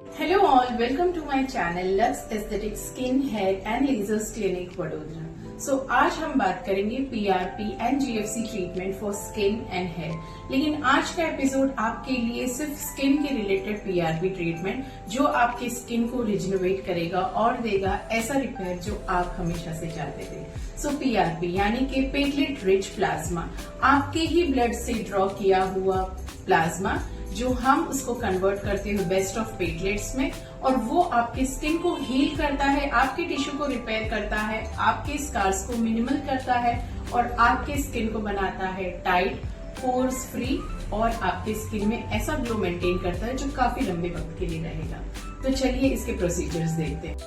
Hello all, welcome to my channel lux aesthetic skin hair and lasers clinic Vadodara. So आज हम बात करेंगे PRP and GFC treatment for skin and hair. लेकिन आज का episode आपके लिए सिर्फ स्किन के रिलेटेड पीआरपी ट्रीटमेंट जो आपके स्किन को रिजनरेट करेगा और देगा ऐसा रिपेयर जो आप हमेशा से चाहते थे। सो पीआरपी यानी कि प्लेटलेट रिच प्लाज्मा, आपके ही ब्लड से ड्रॉ किया हुआ प्लाज्मा जो हम उसको कन्वर्ट करते हैं बेस्ट ऑफ प्लेटलेट्स में, और वो आपके स्किन को हील करता है, आपके टिश्यू को रिपेयर करता है, आपके स्कार्स को मिनिमल करता है और आपके स्किन को बनाता है टाइट, पोर्स फ्री और आपके स्किन में ऐसा ग्लो मेंटेन करता है जो काफी लंबे वक्त के लिए रहेगा। तो चलिए इसके प्रोसीजर्स देखते हैं।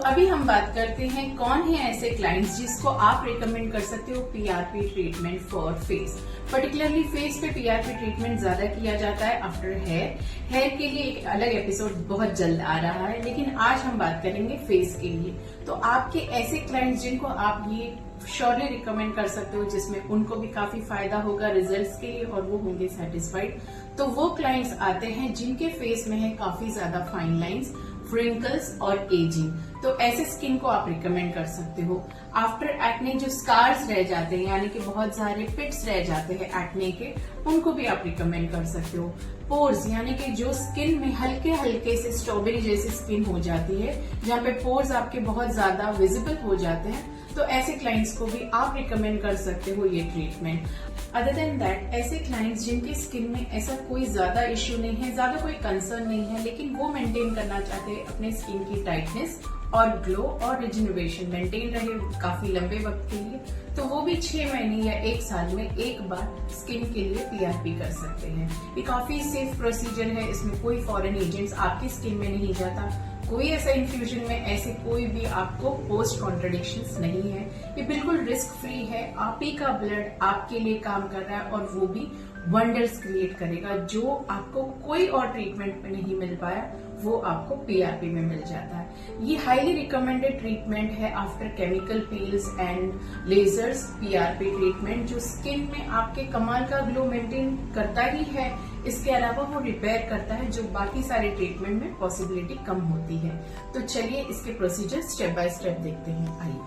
अभी हम बात करते हैं कौन है ऐसे क्लाइंट्स जिसको आप रिकमेंड कर सकते हो PRP treatment for face. Particularly face पे पीआरपी ट्रीटमेंट ज्यादा किया जाता है आफ्टर हेयर। हेयर के लिए एक अलग एपिसोड बहुत जल्द आ रहा है, लेकिन आज हम बात करेंगे फेस के लिए। तो आपके ऐसे क्लाइंट्स जिनको आप ये श्योरली रिकमेंड कर सकते हो, जिसमें उनको भी काफी फायदा होगा रिजल्ट्स के लिए और वो होंगे सेटिस्फाइड, तो वो क्लाइंट्स आते हैं जिनके फेस में है काफी ज्यादा फाइन लाइंस, फ्रिंकल्स और एजिंग। तो ऐसे स्किन को आप रिकमेंड कर सकते हो। आफ्टर एक्ने जो स्कार्स रह जाते हैं यानी कि बहुत सारे पिट्स रह जाते हैं एक्ने के, उनको भी आप रिकमेंड कर सकते हो। पोर्स यानी कि जो स्किन में हल्के हल्के से स्ट्रॉबेरी जैसी स्किन हो जाती है, जहाँ पे पोर्स आपके बहुत ज्यादा विजिबल हो जाते हैं, तो ऐसे क्लाइंट्स को भी आप रिकमेंड कर सकते हो ये ट्रीटमेंट। अदर देन दैट, ऐसे क्लाइंट्स जिनकी स्किन में ऐसा कोई ज्यादा इश्यू नहीं है, ज्यादा कोई कंसर्न नहीं है, लेकिन वो मेंटेन करना चाहते हैं अपने स्किन की टाइटनेस और ग्लो और रिजनरेशन मेंटेन रहे काफी लंबे वक्त के लिए, तो वो भी 6 महीने या 1 साल में एक बार स्किन के लिए पीआरपी कर सकते हैं। ये काफी सेफ प्रोसीजर है, इसमें कोई फॉरेन एजेंट्स आपकी स्किन में नहीं जाता, कोई ऐसा इन्फ्यूजन में ऐसे कोई भी आपको पोस्ट कॉन्ट्रडिक्शंस नहीं है। ये बिल्कुल रिस्क फ्री है। आप ही का ब्लड आपके लिए काम कर रहा है और वो भी वंडर्स क्रिएट करेगा। जो आपको कोई और ट्रीटमेंट में नहीं मिल पाया वो आपको पीआरपी में मिल जाता है। ये हाईली रिकमेंडेड ट्रीटमेंट है after chemical peels and lasers. PRP treatment जो स्किन में आपके कमाल का ग्लो मेंटेन करता ही है, इसके अलावा वो रिपेयर करता है जो बाकी सारे ट्रीटमेंट में पॉसिबिलिटी कम होती है। तो चलिए इसके प्रोसीजर स्टेप बाय स्टेप देखते हैं। आइए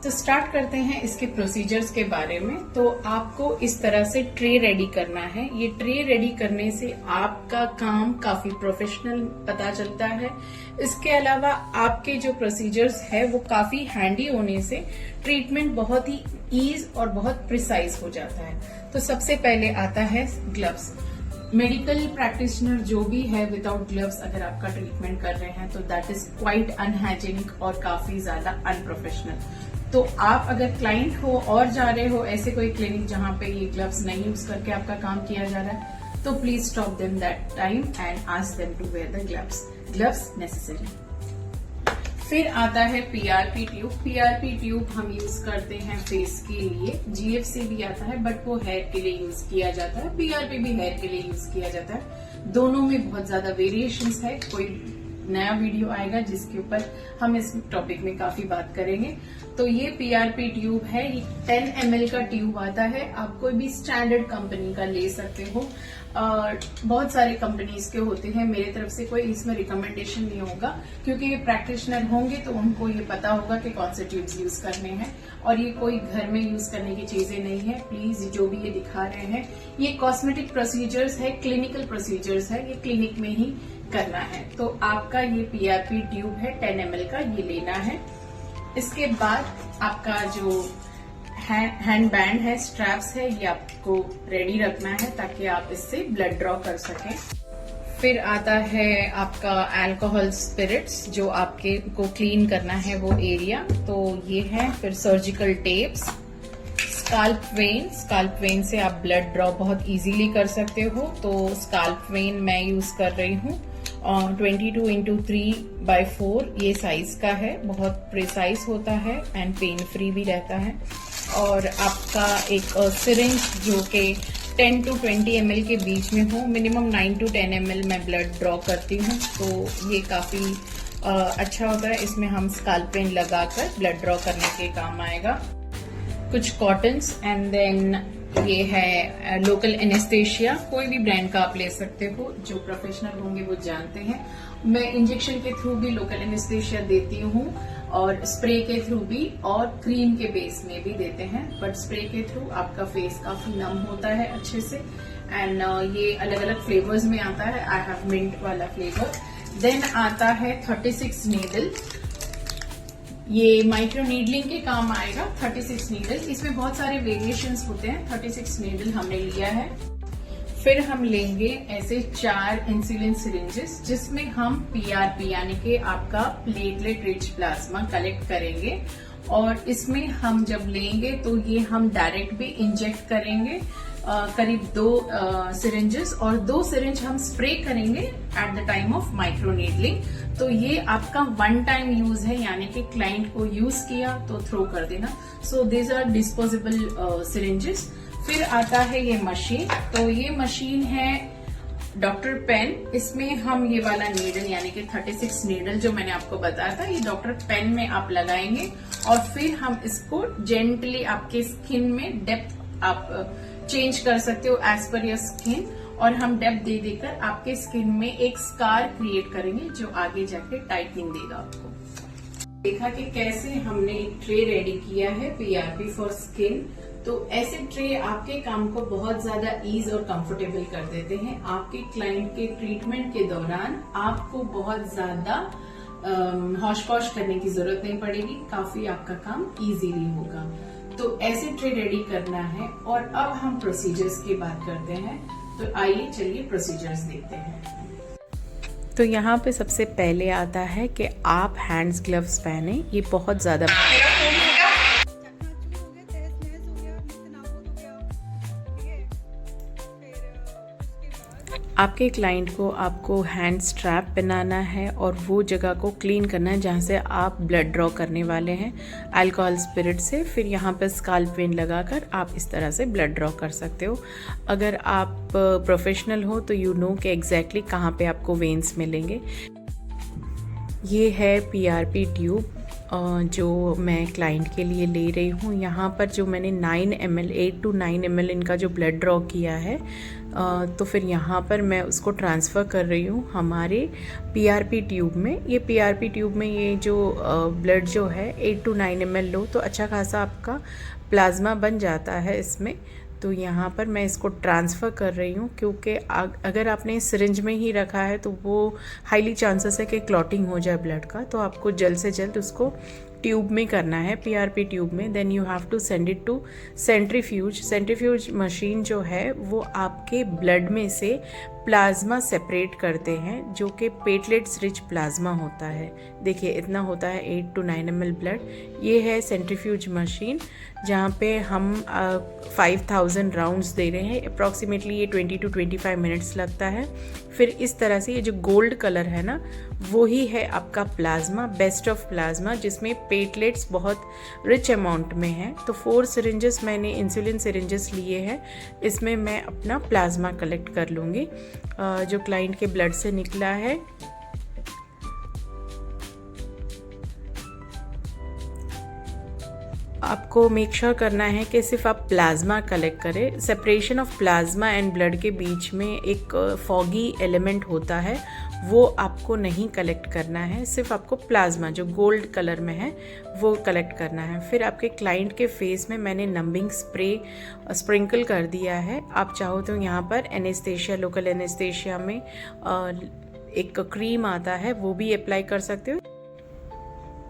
तो स्टार्ट करते हैं इसके प्रोसीजर्स के बारे में। तो आपको इस तरह से ट्रे रेडी करना है। ये ट्रे रेडी करने से आपका काम काफी प्रोफेशनल पता चलता है। इसके अलावा आपके जो प्रोसीजर्स है वो काफी हैंडी होने से ट्रीटमेंट बहुत ही ईज और बहुत प्रिसाइज हो जाता है। तो सबसे पहले आता है ग्लव्स। मेडिकल प्रैक्टिशनर जो भी है विदाउट ग्लव्स अगर आपका ट्रीटमेंट कर रहे हैं तो दैट इज क्वाइट अनहाइजेनिक और काफी ज्यादा अनप्रोफेशनल। तो आप अगर क्लाइंट हो और जा रहे हो ऐसे कोई क्लिनिक जहां पे ये ग्लव्स नहीं यूज करके आपका काम किया जा रहा है, तो please stop them that time and ask them to wear the gloves necessary. फिर आता है पीआरपी ट्यूब। पीआरपी ट्यूब हम यूज करते हैं फेस के लिए। जीएफसी भी आता है बट वो हेयर के लिए यूज किया जाता है, पीआरपी भी हेयर के लिए यूज किया जाता है। दोनों में बहुत ज्यादा वेरिएशंस है। कोई नया वीडियो आएगा जिसके ऊपर हम इस टॉपिक में काफी बात करेंगे। तो ये पीआरपी ट्यूब है, ये 10 ml का ट्यूब आता है। आप कोई भी स्टैंडर्ड कंपनी का ले सकते हो। बहुत सारे कंपनीज के होते हैं, मेरे तरफ से कोई इसमें रिकमेंडेशन नहीं होगा क्योंकि ये प्रैक्टिशनर होंगे तो उनको ये पता होगा कि कौन से ट्यूब्स यूज करने हैं, और ये कोई घर में यूज करने की चीजें नहीं है। प्लीज जो भी ये दिखा रहे हैं ये कॉस्मेटिक प्रोसीजर्स है, क्लिनिकल प्रोसीजर्स है, ये क्लिनिक में ही करना है। तो आपका ये पीआरपी ट्यूब है 10 ml का, ये लेना है। इसके बाद आपका जो हैंड बैंड है, स्ट्रैप्स है, ये आपको रेडी रखना है ताकि आप इससे ब्लड ड्रॉ कर सकें। फिर आता है आपका अल्कोहल स्पिरिट्स जो आपके को क्लीन करना है वो एरिया, तो ये है। फिर सर्जिकल टेप्स, स्काल्प वेन से आप ब्लड ड्रॉ बहुत इजीली कर सकते हो। तो स्काल्प वेन मैं यूज कर रही हूँ 22x3/4 ये साइज का है, बहुत प्रिसाइज होता है एंड पेन फ्री भी रहता है। और आपका एक सिरिंज जो कि 10 to 20 ml के बीच में हो, मिनिमम 9 to 10 ml मैं ब्लड ड्रॉ करती हूँ, तो ये काफी अच्छा होता है। इसमें हम स्काल्प पेन लगाकर ब्लड ड्रॉ करने के काम आएगा। कुछ कॉटन्स एंड देन ये है लोकल एनेस्थेशिया, कोई भी ब्रांड का आप ले सकते हो, जो प्रोफेशनल होंगे वो जानते हैं। मैं इंजेक्शन के थ्रू भी लोकल एनेस्थेशिया देती हूँ और स्प्रे के थ्रू भी, और क्रीम के बेस में भी देते हैं, बट स्प्रे के थ्रू आपका फेस काफी नम होता है अच्छे से। एंड ये अलग अलग फ्लेवर्स में आता है। आई हैव मिंट वाला फ्लेवर। देन आता है 36 नीडल, ये माइक्रो नीडलिंग के काम आएगा। 36 नीडल, इसमें बहुत सारे वेरिएशंस होते हैं। 36 नीडल हमने लिया है। फिर हम लेंगे ऐसे 4 इंसुलिन सिरिंजेस, जिसमें हम पीआरपी यानी कि आपका प्लेटलेट रिच प्लाज्मा कलेक्ट करेंगे। और इसमें हम जब लेंगे तो ये हम डायरेक्ट भी इंजेक्ट करेंगे, करीब 2 सिरिंजेस, और 2 सिरिंज हम स्प्रे करेंगे at the time of micro needling. तो ये आपका 1 टाइम यूज है, यानी कि क्लाइंट को यूज किया तो थ्रो कर देना। So these are disposable syringes. फिर आता है ये मशीन, तो ये मशीन है डॉक्टर पेन। इसमें हम ये वाला नीडल यानी कि 36 नीडल जो मैंने आपको बताया था, ये डॉक्टर पेन में आप लगाएंगे और फिर हम इसको जेंटली आपके स्किन में डेप्थ आप चेंज कर सकते हो एज पर योर स्किन, और हम डेप्थ दे देकर आपके स्किन में एक स्कार क्रिएट करेंगे जो आगे जाके टाइटनिंग देगा आपको। देखा कि कैसे हमने एक ट्रे रेडी किया है पीआरपी फॉर स्किन। तो ऐसे ट्रे आपके काम को बहुत ज्यादा ईज और कंफर्टेबल कर देते हैं। आपके क्लाइंट के ट्रीटमेंट के दौरान आपको बहुत ज्यादा हौश पौश करने की जरूरत नहीं पड़ेगी, काफी आपका काम इजीली होगा। तो ऐसे ट्रे रेडी करना है। और अब हम प्रोसीजर्स की बात करते हैं, तो आइए चलिए प्रोसीजर्स देखते हैं। तो यहाँ पे सबसे पहले आता है कि आप हैंड्स ग्लव्स पहने। ये बहुत ज़्यादा आपके क्लाइंट को आपको हैंड स्ट्रैप पहनाना है और वो जगह को क्लीन करना है जहाँ से आप ब्लड ड्रॉ करने वाले हैं अल्कोहल स्पिरिट से। फिर यहाँ पर स्काल्प पेन लगाकर आप इस तरह से ब्लड ड्रॉ कर सकते हो। अगर आप प्रोफेशनल हो तो यू नो कि एग्जैक्टली कहाँ पे आपको वेन्स मिलेंगे। ये है पीआरपी ट्यूब जो मैं क्लाइंट के लिए ले रही हूँ। यहाँ पर जो मैंने 9 ml 8 to 9 ml इनका जो ब्लड ड्रॉ किया है, तो फिर यहाँ पर मैं उसको ट्रांसफ़र कर रही हूँ हमारे पीआरपी ट्यूब में। ये पीआरपी ट्यूब में ये जो ब्लड जो है 8 to 9 ml लो तो अच्छा खासा आपका प्लाज्मा बन जाता है इसमें। तो यहाँ पर मैं इसको ट्रांसफ़र कर रही हूँ, क्योंकि अगर आपने सिरिंज में ही रखा है तो वो हाईली चांसेस है कि क्लॉटिंग हो जाए ब्लड का। तो आपको जल्द से जल्द उसको ट्यूब में करना है, पीआरपी ट्यूब में। Then you have to send it to centrifuge. Centrifuge machine जो है वो आपके ब्लड में से प्लाज्मा सेपरेट करते हैं, जो कि प्लेटलेट्स रिच प्लाज्मा होता है। देखिए इतना होता है 8 to 9 ml ब्लड। ये है सेंट्रीफ्यूज मशीन जहाँ पे हम 5000 राउंड्स दे रहे हैं। अप्रॉक्सीमेटली ये 20 to 25 मिनट्स लगता है। फिर इस तरह से ये जो गोल्ड कलर है ना, वो ही है आपका प्लाज्मा, बेस्ट ऑफ प्लाज्मा, जिसमें प्लेटलेट्स बहुत रिच अमाउंट में है। तो 4 सिरिंजेस मैंने इंसुलिन सिरिंजेस लिए हैं। इसमें मैं अपना प्लाज्मा कलेक्ट कर लूँगी जो क्लाइंट के ब्लड से निकला है। आपको मेक श्योर करना है कि सिर्फ आप प्लाज्मा कलेक्ट करें। Separation of plasma and blood के बीच में एक फॉगी एलिमेंट होता है, वो आपको नहीं कलेक्ट करना है। सिर्फ आपको प्लाज्मा जो गोल्ड कलर में है वो कलेक्ट करना है। फिर आपके क्लाइंट के फेस में मैंने नंबिंग स्प्रे स्प्रिंकल कर दिया है। आप चाहो तो यहाँ पर एनेस्थेशिया, लोकल एनेस्थेशिया में एक क्रीम आता है, वो भी अप्लाई कर सकते हो।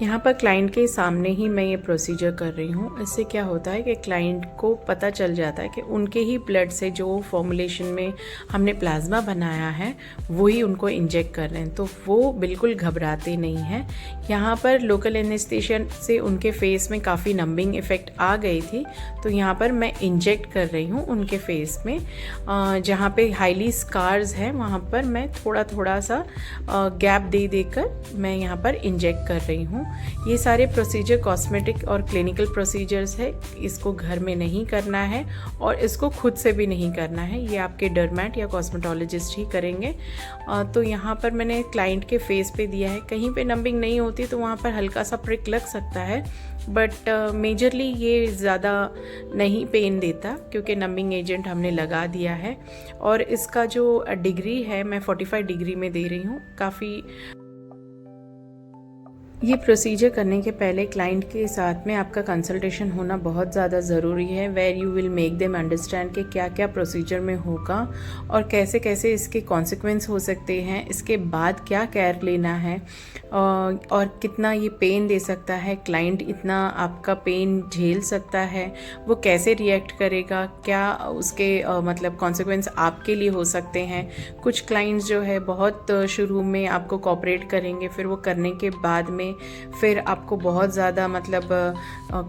यहाँ पर क्लाइंट के सामने ही मैं ये प्रोसीजर कर रही हूँ। इससे क्या होता है कि क्लाइंट को पता चल जाता है कि उनके ही ब्लड से जो फॉर्मुलेशन में हमने प्लाज्मा बनाया है वही उनको इंजेक्ट कर रहे हैं, तो वो बिल्कुल घबराते नहीं हैं। यहाँ पर लोकल एनेस्थेशिया से उनके फेस में काफ़ी नंबिंग इफ़ेक्ट आ गई थी, तो यहाँ पर मैं इंजेक्ट कर रही हूँ उनके फेस में। जहाँ पे हाईली स्कार्स हैं वहाँ पर मैं थोड़ा थोड़ा सा गैप दे देकर मैं यहाँ पर इंजेक्ट कर रही हूँ। हूँ। ये सारे प्रोसीजर कॉस्मेटिक और क्लिनिकल प्रोसीजर्स है, इसको घर में नहीं करना है और इसको खुद से भी नहीं करना है, ये आपके डर्मेट या कॉस्मेटोलॉजिस्ट ही करेंगे। तो यहाँ पर मैंने क्लाइंट के फेस पे दिया है, कहीं पे नंबिंग नहीं होती तो वहाँ पर हल्का सा प्रिक लग सकता है, बट मेजरली ये ज़्यादा नहीं पेन देता क्योंकि नंबिंग एजेंट हमने लगा दिया है। और इसका जो डिग्री है मैं 45 डिग्री में दे रही हूँ। काफ़ी ये प्रोसीजर करने के पहले क्लाइंट के साथ में आपका कंसल्टेशन होना बहुत ज़्यादा ज़रूरी है, where you will make them understand कि क्या क्या प्रोसीजर में होगा और कैसे कैसे इसके कॉन्सिक्वेंस हो सकते हैं, इसके बाद क्या केयर लेना है और कितना ये पेन दे सकता है, क्लाइंट इतना आपका पेन झेल सकता है, वो कैसे रिएक्ट करेगा, क्या उसके मतलब कॉन्सिक्वेंस आपके लिए हो सकते हैं। कुछ क्लाइंट्स जो है बहुत शुरू में आपको कोऑपरेट करेंगे, फिर वो करने के बाद में फिर आपको बहुत ज़्यादा मतलब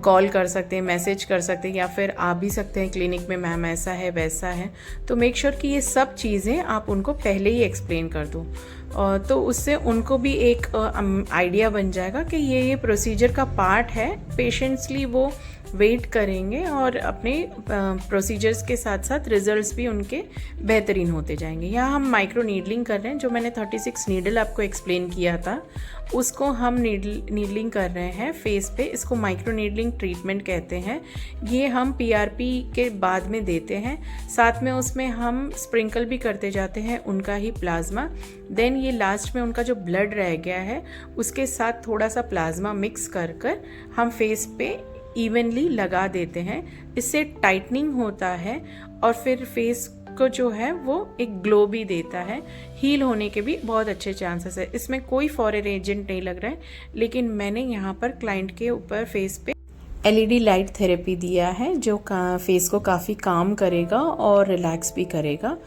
कॉल कर सकते हैं, मैसेज कर सकते हैं या फिर आ भी सकते हैं क्लिनिक में, मैम ऐसा है वैसा है। तो मेक श्योर कि ये सब चीज़ें आप उनको पहले ही एक्सप्लेन कर दो, तो उससे उनको भी एक आइडिया बन जाएगा कि ये प्रोसीजर का पार्ट है। पेशेंट्सली वो वेट करेंगे और अपने प्रोसीजर्स के साथ साथ रिजल्ट्स भी उनके बेहतरीन होते जाएंगे। यहाँ हम माइक्रो नीडलिंग कर रहे हैं, जो मैंने 36 नीडल आपको एक्सप्लेन किया था उसको हम नीडलिंग कर रहे हैं फेस पे। इसको माइक्रो नीडलिंग ट्रीटमेंट कहते हैं। ये हम PRP के बाद में देते हैं, साथ में उसमें हम स्प्रिंकल भी करते जाते हैं उनका ही प्लाज्मा। देन ये लास्ट में उनका जो ब्लड रह गया है उसके साथ थोड़ा सा प्लाज्मा मिक्स कर हम फेस पे इवनली लगा देते हैं। इससे टाइटनिंग होता है और फिर फेस को जो है वो एक ग्लो भी देता है। हील होने के भी बहुत अच्छे चांसेस है। इसमें कोई फॉरेन एजेंट नहीं लग रहा है, लेकिन मैंने यहाँ पर क्लाइंट के ऊपर फेस पे LED लाइट थेरेपी दिया है जो फेस को काफ़ी काम करेगा और रिलैक्स भी करेगा।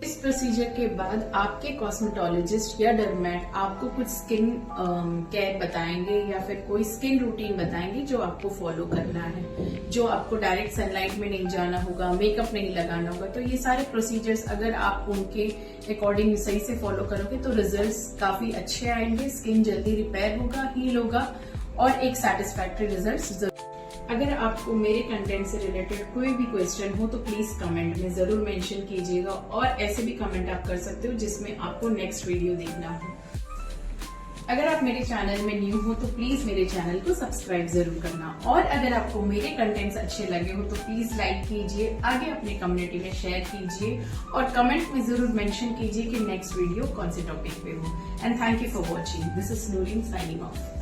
इस प्रोसीजर के बाद आपके कॉस्मेटोलॉजिस्ट या डर्मेट आपको कुछ स्किन केयर बताएंगे या फिर कोई स्किन रूटीन बताएंगे जो आपको फॉलो करना है, जो आपको डायरेक्ट सनलाइट में नहीं जाना होगा, मेकअप नहीं लगाना होगा। तो ये सारे प्रोसीजर्स अगर आप उनके अकॉर्डिंग सही से फॉलो करोगे तो रिजल्ट्स काफी अच्छे आएंगे, स्किन जल्दी रिपेयर होगा, हील होगा और एक सेटिस्फैक्टरी रिजल्ट। अगर आपको मेरे कंटेंट से रिलेटेड कोई भी क्वेश्चन हो तो प्लीज कमेंट में जरूर मेंशन कीजिएगा, और ऐसे भी कमेंट आप कर सकते हो जिसमें आपको नेक्स्ट वीडियो देखना हो। अगर आप मेरे चैनल में न्यू हो तो प्लीज मेरे चैनल को सब्सक्राइब जरूर करना, और अगर आपको मेरे कंटेंट्स अच्छे लगे हो तो प्लीज लाइक कीजिए, आगे अपने कम्युनिटी में शेयर कीजिए और कमेंट में जरूर मेंशन कीजिए कि नेक्स्ट वीडियो कौन से टॉपिक पे हो। And thank you for watching. This is Noorin signing off.